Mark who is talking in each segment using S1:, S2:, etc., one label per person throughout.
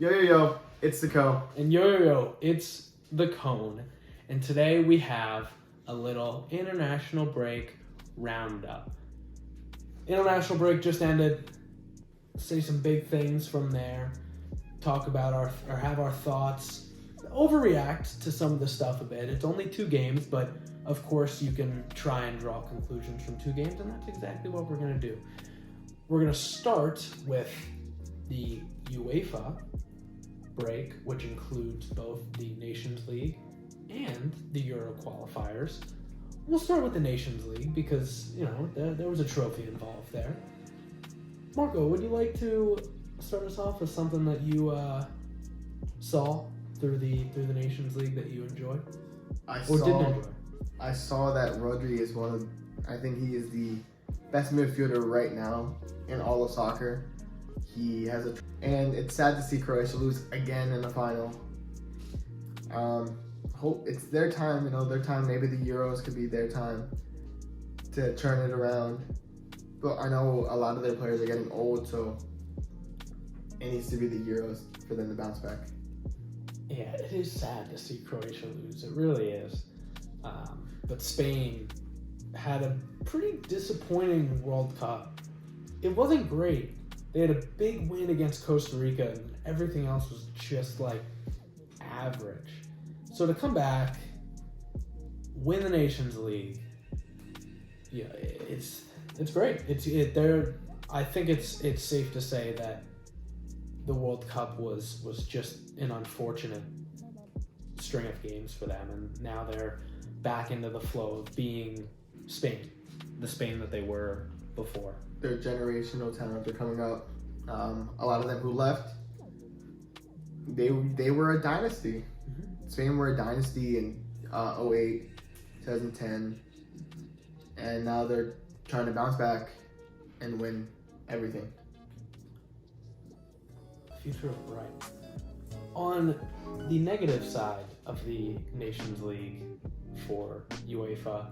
S1: Yo, yo, yo, it's the Co.
S2: And yo, it's the Cone. And today we have a little international break roundup. International break just ended. Say some big things from there. Talk about have our thoughts. Overreact to some of the stuff a bit. It's only 2 games, but of course you can try and draw conclusions from 2 games, and that's exactly what we're going to do. We're going to start with the UEFA break, which includes both the Nations League and the Euro qualifiers. We'll start with the Nations League because, there was a trophy involved there. Marco, would you like to start us off with something that you saw through the Nations League that you enjoyed? Didn't enjoy?
S1: I saw that Rodri is I think he is the best midfielder right now in all of soccer. He has and it's sad to see Croatia lose again in the final. Hope it's their time, their time. Maybe the Euros could be their time to turn it around. But I know a lot of their players are getting old, so it needs to be the Euros for them to bounce back.
S2: Yeah, it is sad to see Croatia lose. It really is. But Spain had a pretty disappointing World Cup. It wasn't great. They had a big win against Costa Rica, and everything else was just average. So to come back, win the Nations League, yeah, it's great. I think it's safe to say that the World Cup was just an unfortunate string of games for them, and now they're back into the flow of being Spain, the Spain that they were before.
S1: Their generational talent are coming up. A lot of them who left, they were a dynasty. Mm-hmm. Spain were a dynasty in 08, 2010, and now they're trying to bounce back and win everything.
S2: Future of right. On the negative side of the Nations League for UEFA,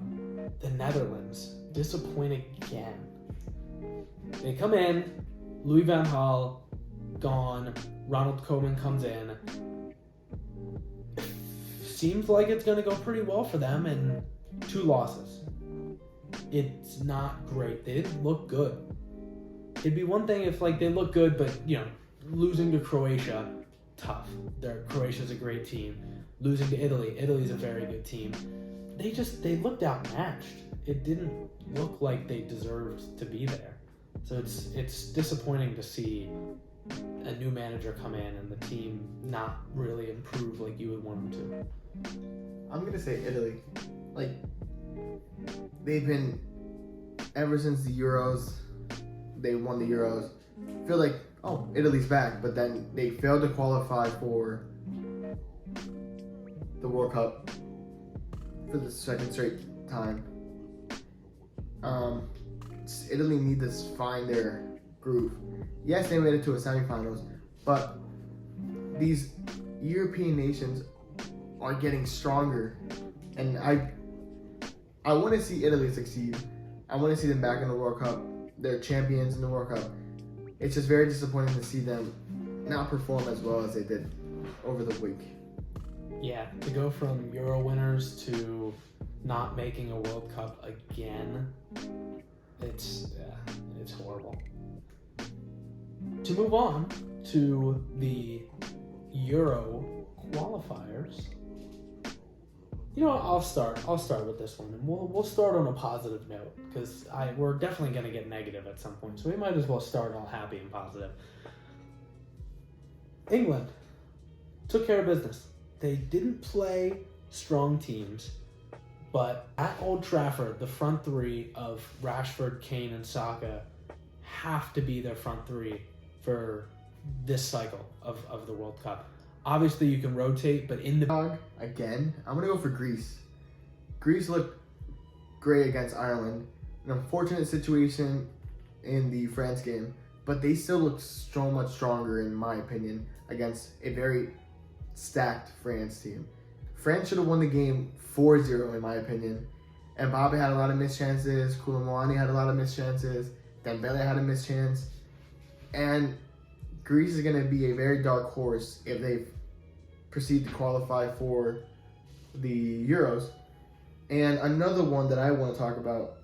S2: the Netherlands disappoint again. They come in, Louis van Gaal gone, Ronald Koeman comes in. Seems like it's going to go pretty well for them, and 2 losses. It's not great. They didn't look good. It'd be one thing if they look good, but losing to Croatia, tough. Croatia's a great team. Losing to Italy's a very good team. They looked outmatched. It didn't look like they deserved to be there. So it's disappointing to see a new manager come in and the team not really improve like you would want them to.
S1: I'm gonna say Italy. They've been, ever since the Euros, they won the Euros. I feel like, Italy's back, but then they failed to qualify for the World Cup for the second straight time. Italy need to find their groove. Yes, they made it to a semifinals, but these European nations are getting stronger, and I want to see Italy succeed. I want to see them back in the World Cup. They're champions in the World Cup. It's just very disappointing to see them not perform as well as they did over the week.
S2: Yeah, to go from Euro winners to not making a World Cup again, it's horrible. To move on to the Euro qualifiers, I'll start with this one, and we'll start on a positive note because we're definitely going to get negative at some point, so we might as well start all happy and positive. England took care of business. They didn't play strong teams, but at Old Trafford, the front 3 of Rashford, Kane, and Saka have to be their front 3 for this cycle of the World Cup. Obviously, you can rotate, but in the...
S1: Again, I'm going to go for Greece. Greece looked great against Ireland. An unfortunate situation in the France game, but they still looked so much stronger, in my opinion, against a very stacked France team. France should have won the game 4-0, in my opinion. Mbappe had a lot of missed chances. Koulibaly had a lot of missed chances. Dembele had a missed chance. And Greece is going to be a very dark horse if they proceed to qualify for the Euros. And another one that I want to talk about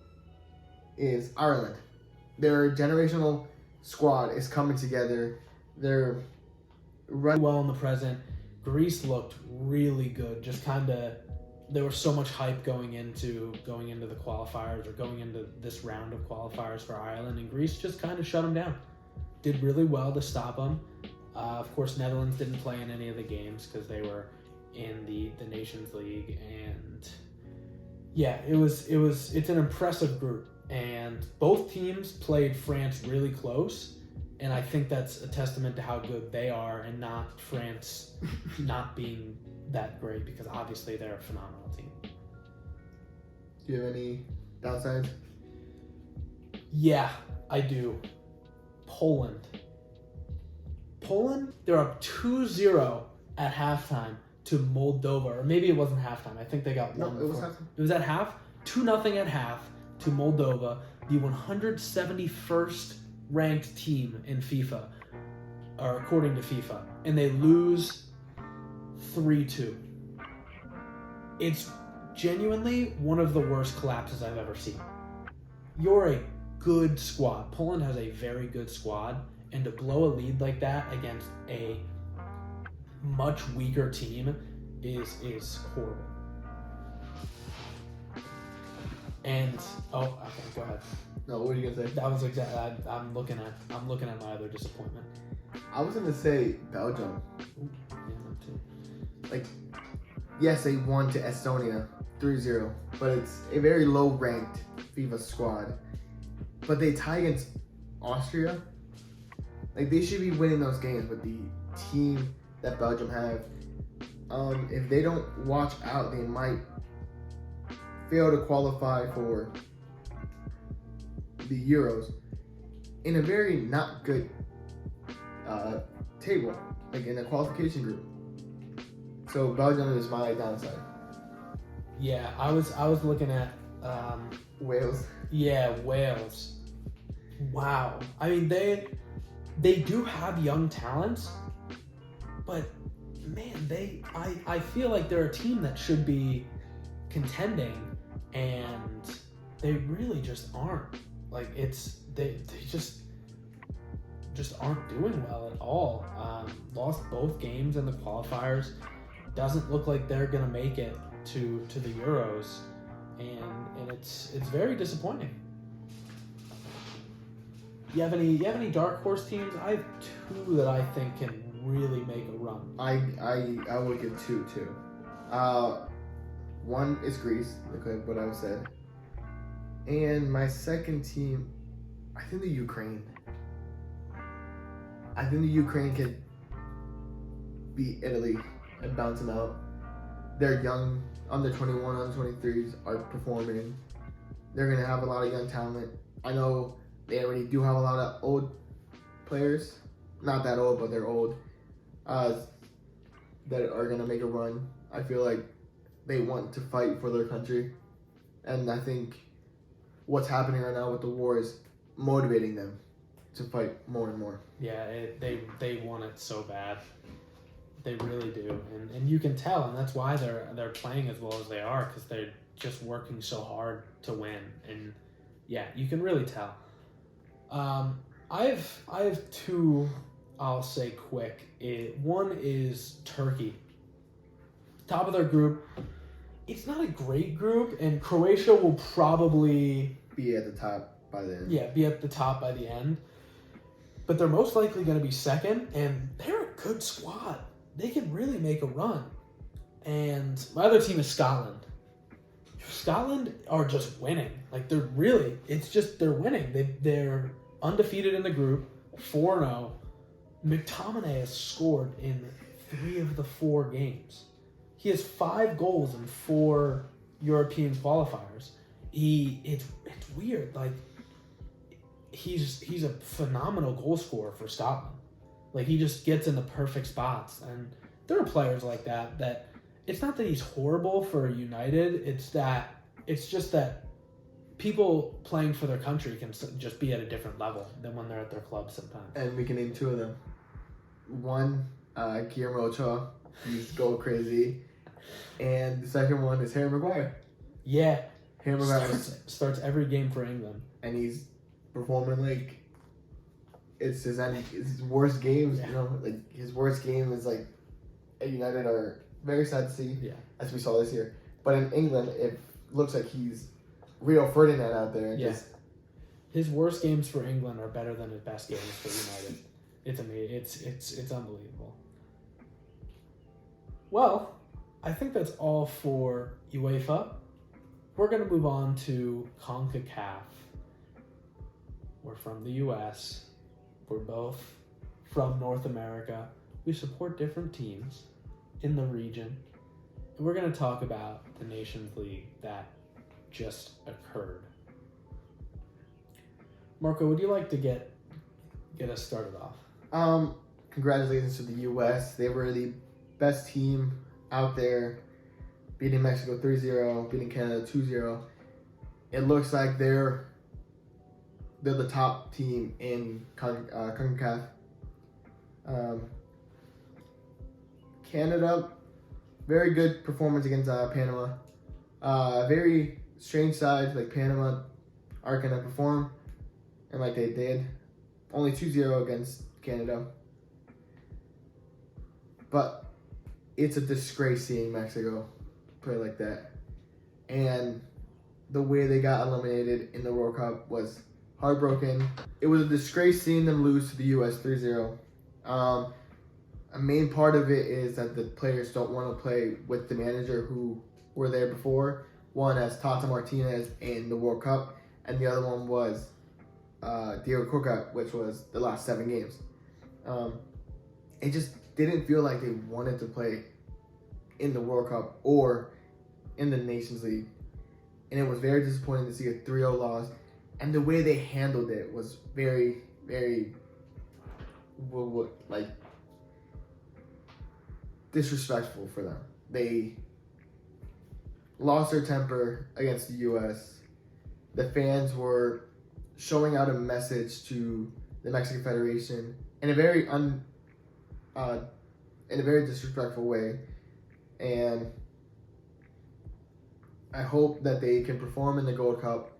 S1: is Ireland. Their generational squad is coming together. They're running
S2: well in the present. Greece looked really good. Just kind of, there was so much hype going into the qualifiers or going into this round of qualifiers for Ireland, and Greece just kind of shut them down. Did really well to stop them. Of course, Netherlands didn't play in any of the games because they were in the Nations League, and yeah, it's an impressive group. And both teams played France really close, and I think that's a testament to how good they are, and not France not being that great, because obviously they're a phenomenal team.
S1: Do you have any downsides?
S2: Yeah, I do. Poland, they're up 2-0 at halftime to Moldova, or maybe it wasn't halftime. I think they got one.
S1: No, it was halftime.
S2: It was at half. 2-0 at half to Moldova, the 171st ranked team in FIFA, or according to FIFA, and they lose 3-2. It's genuinely one of the worst collapses I've ever seen. You're a good squad. Poland has a very good squad, and to blow a lead like that against a much weaker team is horrible. And okay, go ahead.
S1: No, what are you gonna say?
S2: That was exactly. I'm looking at my other disappointment.
S1: I was gonna say Belgium.
S2: Ooh, yeah, mine too.
S1: Like, yes, they won to Estonia 3-0, but it's a very low-ranked FIFA squad. But they tie against Austria. Like, they should be winning those games with the team that Belgium have. If they don't watch out, they might fail to qualify for the Euros in a very not good table, like in a qualification group. So Belgium is my downside.
S2: Yeah, I was looking at
S1: Wales.
S2: Yeah, Wales. Wow. I mean, they do have young talents, but man, I feel like they're a team that should be contending, and they really just aren't. Like, they just aren't doing well at all. Lost both games in the qualifiers. Doesn't look like they're gonna make it to the Euros, and it's very disappointing. You have any dark horse teams? I have two that I think can really make a run.
S1: I would give two too. One is Greece, like what I said, and my second team, I think the Ukraine. I think the Ukraine could beat Italy and bounce them out. They're young, under 21, under 23s are performing. They're gonna have a lot of young talent. I know they already do have a lot of old players, not that old, but they're old, that are gonna make a run. I feel like they want to fight for their country, and I think what's happening right now with the war is motivating them to fight more and more.
S2: Yeah, they want it so bad. They really do, and you can tell, and that's why they're playing as well as they are, because they're just working so hard to win. And yeah, you can really tell. I have two. I'll say quick. One is Turkey, top of their group. It's not a great group, and Croatia will probably
S1: be at the top by the end.
S2: Yeah, be at the top by the end. But they're most likely going to be second, and they're a good squad. They can really make a run. And my other team is Scotland. Scotland are just winning. Like, they're winning. They're undefeated in the group, 4-0. McTominay has scored in 3 of the 4 games. He has 5 goals in 4 European qualifiers. It's weird. Like, he's a phenomenal goal scorer for Scotland. Like, he just gets in the perfect spots, and there are players like that it's not that he's horrible for United. It's just that people playing for their country can just be at a different level than when they're at their club sometimes.
S1: And we can name 2 of them. one, Guillermo Ochoa. He's goal crazy. And the second one is Harry Maguire.
S2: Yeah.
S1: Harry Maguire.
S2: Starts every game for England.
S1: And he's performing like it's his worst games.
S2: Yeah.
S1: You know, like his worst game is like at United are very sad to see.
S2: Yeah.
S1: As we saw this year. But in England, it looks like he's Rio Ferdinand out there.
S2: Yeah. His worst games for England are better than his best games for United. It's amazing. It's unbelievable. Well, I think that's all for UEFA. We're going to move on to CONCACAF. We're from the US. We're both from North America. We support different teams in the region. And we're going to talk about the Nations League that just occurred. Marco, would you like to get us started off?
S1: Congratulations to the U.S. They were the best team out there, beating Mexico 3-0, beating Canada 2-0. It looks like they're the top team in CONCACAF. Canada, very good performance against Panama. Very strange side, like Panama aren't going to perform, and like they did. Only 2-0 against Canada. But it's a disgrace seeing Mexico play like that. And the way they got eliminated in the World Cup was heartbroken. It was a disgrace seeing them lose to the U.S. 3-0. A main part of it is that the players don't want to play with the manager who were there before. One as Tata Martinez in the World Cup, and the other one was Diego Coca, which was the last 7 games. It just didn't feel like they wanted to play in the World Cup or in the Nations League. And it was very disappointing to see a 3-0 loss. And the way they handled it was very, very, like, disrespectful for them. They lost their temper against the U.S. The fans were showing out a message to the Mexican Federation in a very disrespectful way, and I hope that they can perform in the Gold Cup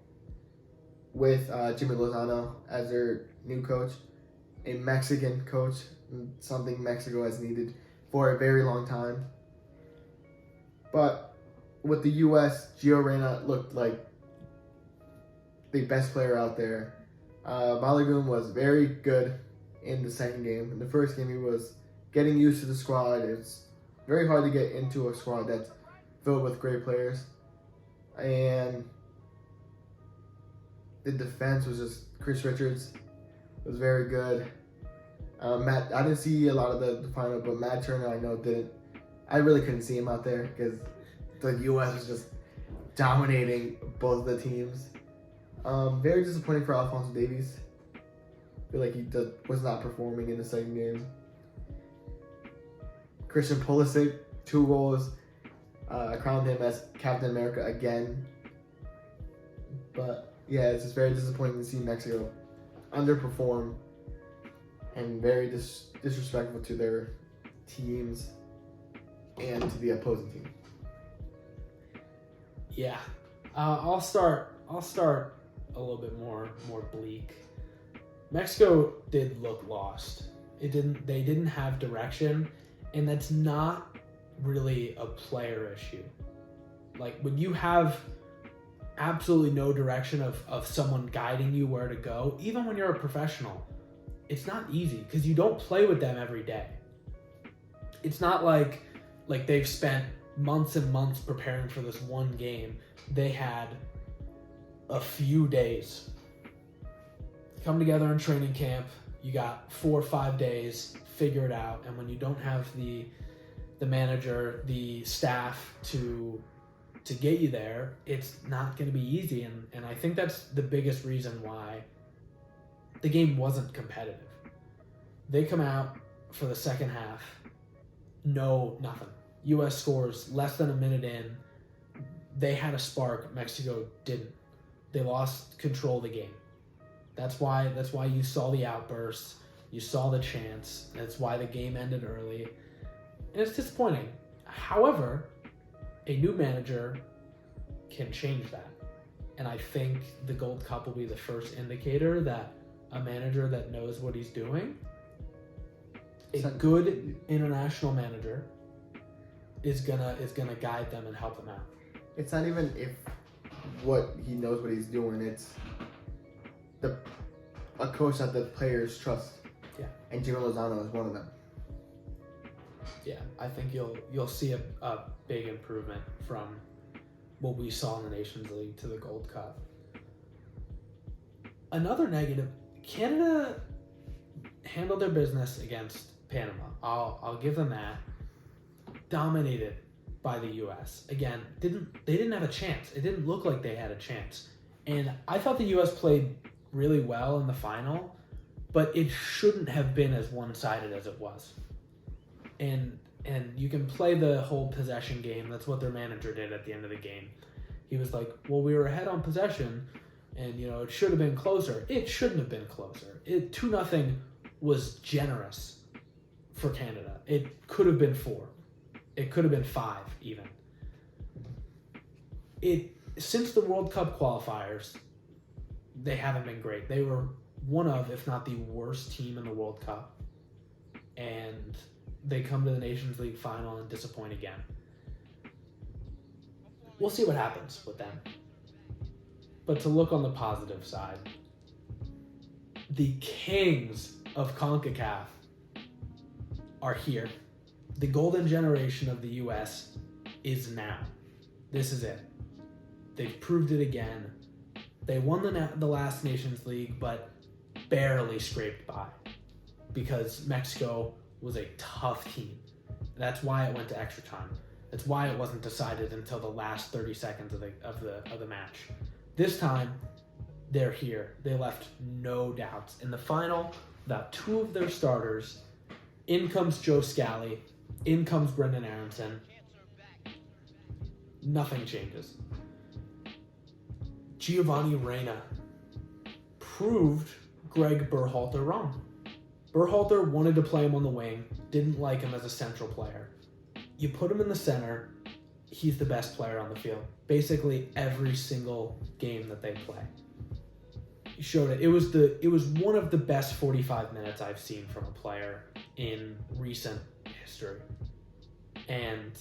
S1: with Jimmy Lozano as their new coach, a Mexican coach, something Mexico has needed for a very long time. But with the U.S., Gio Reyna looked like the best player out there. Balogun was very good in the second game. In the first game, he was getting used to the squad. It's very hard to get into a squad that's filled with great players. And the defense was just, Chris Richards was very good. I didn't see a lot of the final, but Matt Turner I know didn't. I really couldn't see him out there because the U.S. was just dominating both of the teams. Very disappointing for Alphonso Davies. I feel like he was not performing in the second game. Christian Pulisic, 2 goals. I crowned him as Captain America again. But yeah, it's just very disappointing to see Mexico underperform and very disrespectful to their teams and to the opposing team.
S2: Yeah, I'll start a little bit more bleak. Mexico did look lost. They didn't have direction, and that's not really a player issue. Like when you have absolutely no direction of someone guiding you where to go, even when you're a professional, it's not easy because you don't play with them every day. It's not like they've spent months and months preparing for this one game. They had a few days. Come together in training camp, you got 4 or 5 days, figure it out, and when you don't have the manager, the staff to get you there, it's not going to be easy, and I think that's the biggest reason why the game wasn't competitive. They come out for the second half, nothing. U.S. scores less than a minute in. They had a spark, Mexico didn't. They lost control of the game. That's why you saw the outbursts. You saw the chance. That's why the game ended early. And it's disappointing. However, a new manager can change that. And I think the Gold Cup will be the first indicator that a manager that knows what he's doing, a good international manager, is gonna guide them and help them out.
S1: It's not even if what he knows what he's doing. It's a coach that the players trust.
S2: Yeah.
S1: And Jimmy Lozano is one of them.
S2: Yeah, I think you'll see a big improvement from what we saw in the Nations League to the Gold Cup. Another negative, Canada handled their business against Panama. I'll give them that. Dominated by the U.S. Again, they didn't have a chance. It didn't look like they had a chance. And I thought the U.S. played really well in the final, but it shouldn't have been as one-sided as it was. And you can play the whole possession game. That's what their manager did at the end of the game. He was like, well, we were ahead on possession, and it should have been closer. It shouldn't have been closer. 2-0 was generous for Canada. It could have been 4. It could have been 5 even. Since the World Cup qualifiers, they haven't been great. They were one of, if not the worst team in the World Cup. And they come to the Nations League final and disappoint again. We'll see what happens with them. But to look on the positive side, the kings of CONCACAF are here. The golden generation of the U.S. is now. This is it. They've proved it again. They won the last Nations League, but barely scraped by because Mexico was a tough team. That's why it went to extra time. That's why it wasn't decided until the last 30 seconds of the match. This time, they're here. They left no doubts. In the final, without 2 of their starters, in comes Joe Scally, in comes Brendan Aronson. Nothing changes. Giovanni Reyna proved Greg Berhalter wrong. Berhalter wanted to play him on the wing, didn't like him as a central player. You put him in the center, he's the best player on the field. Basically every single game that they play. He showed it. It was one of the best 45 minutes I've seen from a player in recent history. And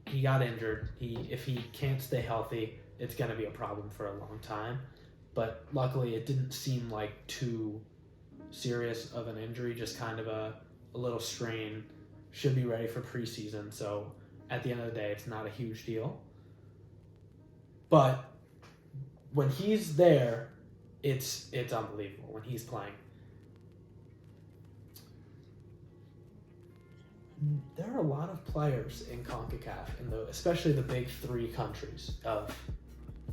S2: he got injured. If he can't stay healthy, it's going to be a problem for a long time. But luckily, it didn't seem like too serious of an injury, just kind of a little strain. Should be ready for preseason. So at the end of the day, it's not a huge deal. But when he's there, it's unbelievable when he's playing. There are a lot of players in CONCACAF, especially the big 3 countries of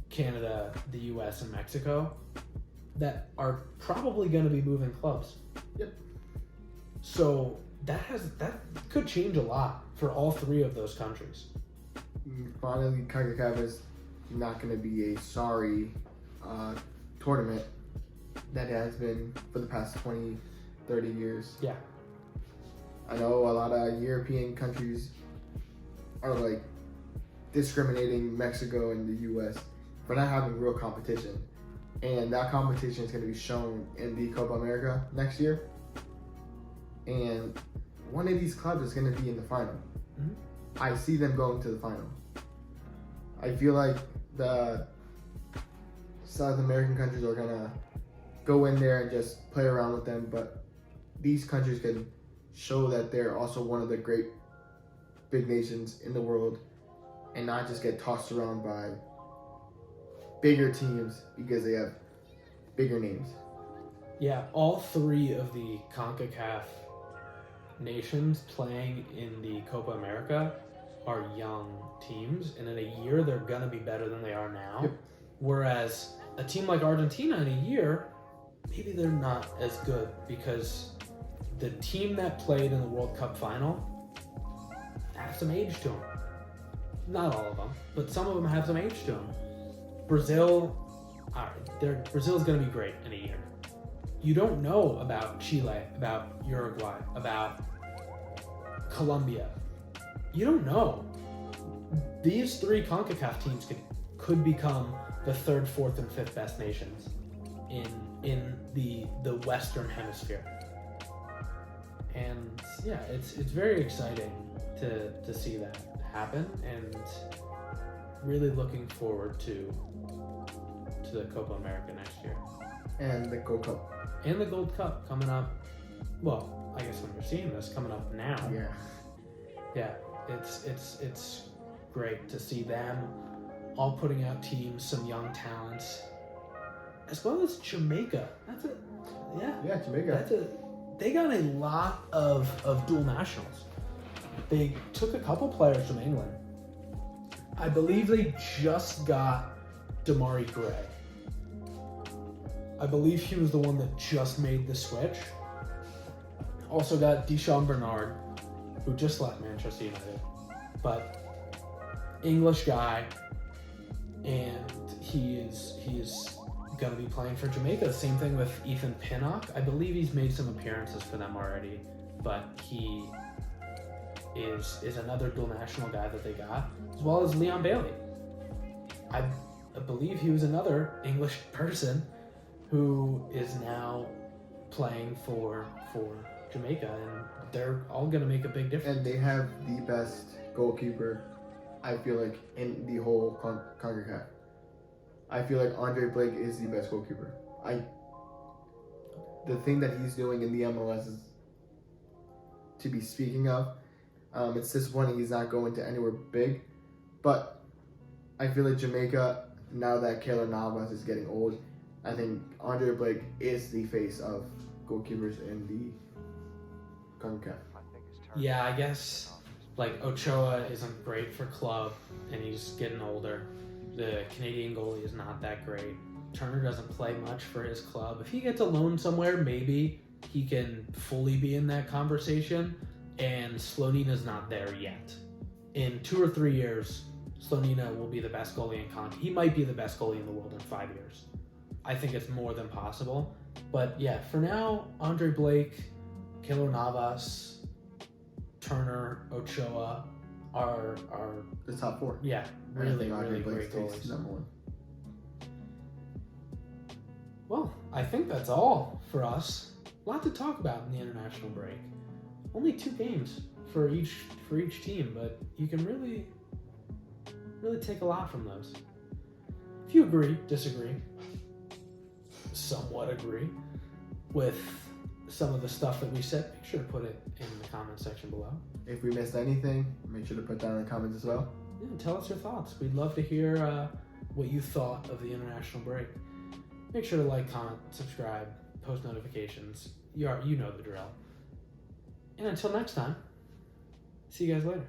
S2: Canada, the U.S., and Mexico, that are probably going to be moving clubs.
S1: Yep.
S2: So that could change a lot for all 3 of those countries.
S1: Finally, CONCACAF is not going to be a sorry tournament that it has been for the past 20, 30 years.
S2: Yeah.
S1: I know a lot of European countries are like discriminating Mexico and the U.S. for not having real competition. And that competition is going to be shown in the Copa America next year. And one of these clubs is going to be in the final. Mm-hmm. I see them going to the final. I feel like the South American countries are going to go in there and just play around with them. But these countries can show that they're also one of the great big nations in the world and not just get tossed around by bigger teams because they have bigger names.
S2: Yeah, all 3 of the CONCACAF nations playing in the Copa America are young teams, and in a year they're going to be better than they are now. Yep. Whereas a team like Argentina in a year, maybe they're not as good because the team that played in the World Cup final have some age to them. Not all of them, but some of them have some age to them. Brazil's going to be great in a year. you don't know about Chile, about Uruguay, about Colombia. You don't know. These 3 CONCACAF teams could become the 3rd, 4th, and 5th best nations in the Western Hemisphere. And yeah, it's very exciting to see that happen, and really looking forward to the Copa America next year.
S1: And the Gold Cup.
S2: And the Gold Cup coming up. Well, I guess when you're seeing this, coming up now.
S1: Yeah.
S2: Yeah, it's great to see them all putting out teams, some young talents, as well as Jamaica.
S1: Yeah, Jamaica.
S2: They got a lot of dual nationals. They took a couple players from England. I believe they just got Damari Gray. I believe he was the one that just made the switch. Also got Deshaun Bernard, who just left Manchester United, but English guy, and he is going to be playing for Jamaica. Same thing with Ethan Pinnock. I believe he's made some appearances for them already, but he is another dual national guy that they got, as well as Leon Bailey. I believe he was another English person who is now playing for Jamaica, and they're all going to make a big difference.
S1: And they have the best goalkeeper, I feel like, in the whole CONCACAF. I feel like Andre Blake is the best goalkeeper. The thing that he's doing in the MLS is to be speaking of. It's disappointing he's not going to anywhere big, but I feel like Jamaica, now that Keylor Navas is getting old, I think Andre Blake is the face of goalkeepers in the CONCACAF.
S2: Yeah, I guess like Ochoa isn't great for club, and he's getting older. The Canadian goalie is not that great. Turner doesn't play much for his club. If he gets a loan somewhere, maybe he can fully be in that conversation. And Slonina's not there yet. In 2 or 3 years, Slonina will be the best goalie in CONCACAF. He might be the best goalie in the world in 5 years. I think it's more than possible. But yeah, for now, Andre Blake, Keylor Navas, Turner, Ochoa are
S1: the top 4.
S2: Yeah, really great goalies.
S1: Number 1.
S2: Well, I think that's all for us. A lot to talk about in the international break. Only 2 games for each team, but you can really take a lot from those. If you agree, disagree, somewhat agree with some of the stuff that we said, make sure to put it in the comment section below.
S1: If we missed anything, make sure to put that in the comments as well.
S2: Yeah, tell us your thoughts. We'd love to hear what you thought of the international break. Make sure to like, comment, subscribe, post notifications. You know the drill. And until next time, see you guys later.